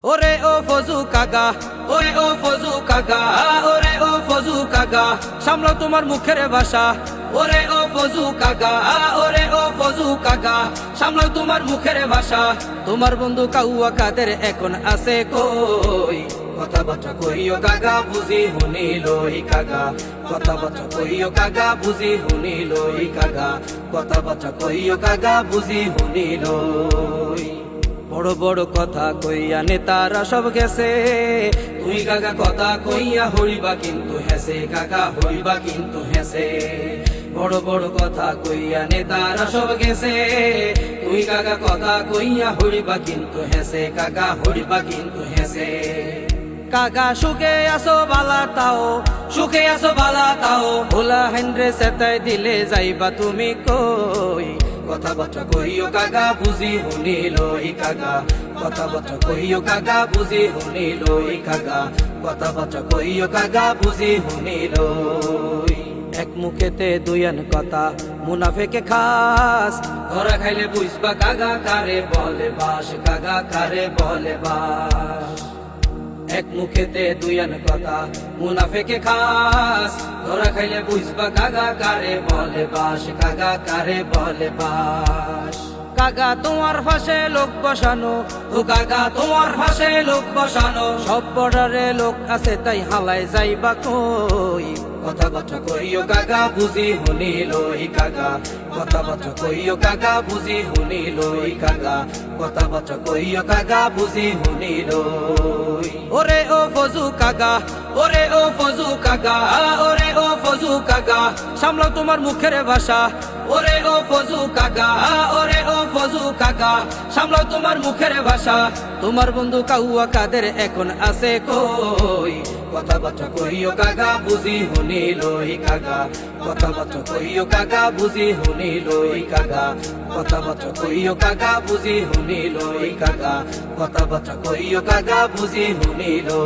ওরে ও ফজু কাগা, ওরে ও ফজু কাগা, ওরে ও ফজু কাগা, সামলাও তোমার মুখের ভাষা। ওরে ও ফজু কাগা, ওরে ও ফজু কাগা, সামলাও তোমার মুখের ভাষা। তোমার বন্ধু কাউয়া কাদের এখন আছে কই? কথাবার্তা কইও কাগা, বুঝি হুনিলই কাগা। কথাবার্তা কইও কাগা, বুঝি হুনিলই কাগা। কথাবার্তা কইও কাগা, বুঝি হুনিলই। বড় বড় কথা কইয়া নেতারা সব গেছে, তুই কাকা কথা কইয়া হইবা কিন্তু হেসে, কাকা হইবা কিন্তু হেসে। বড় বড় কথা কইয়া নেতারা সব গেছে, তুই কাকা কথা কইয়া হইবা কিন্তু হেসে, কাকা হইবা কিন্তু হেসে। কাকা সুখে আসো বালা তাও, সুখে আসো বালা তাও, ভোলা হেন্দ্রে সেতাই দিলে যাইবা তুমি কই? কথাবার্তা কইও কাগা, বুঝি হুনিলই কাগা। কথাবার্তা কইও কাগা, বুঝি হুনিলই কাগা। কথাবার্তা কইও কাগা, বুঝি হুনিলই। এক মুখেতে দুইয়ান কথা, মুনাফেকে খাস। ধরা খাইলে বুঝবা কাগা, কারে বলে বাস, কাগা কারে বলে বাস। এক মুখেতে দুইয়ান কথা, মুনাফেকে খাস। ধরা খাইলে বুঝবা কাগা, কারে বলে বাস, কাগা কারে বলে বাস। কাগা তোমার পাশে লোক বসানো, ও কাগা তোমার পাশে লোক বসানো। সব বর্ডারে লোক আছে তাই হালাই যাইবা কই? কথাবার্তা কইও কাগা, বুঝি হুনিলই কাগা। কথাবার্তা কইও কাগা, বুঝি হুনিলই কাগা। কথাবার্তা কইও কাগা, বুঝি হুনিলই। ওরে ও ফজু কাগা, ওরে ও ফজু কাগা, ওরে ও ফজু কাগা, সামলাও তোমার মুখের ভাষা। ওরে ও ফজু কাগা, ওরে ও ফজু কাগা, সামলাও তোমার মুখের ভাষা। তোমার বন্ধু কাউয়া কাদের এখন আছে কই? কথাবার্তা কইও কাগা, বুঝি হুনিলই কাগা। কথাবার্তা কইও কাগা, বুঝি হুনিলই কাগা। কথাবার্তা কইও কাগা, বুঝি হুনিলই কাগা। কথাবার্তা কইও কাগা, বুঝি হুনিলই।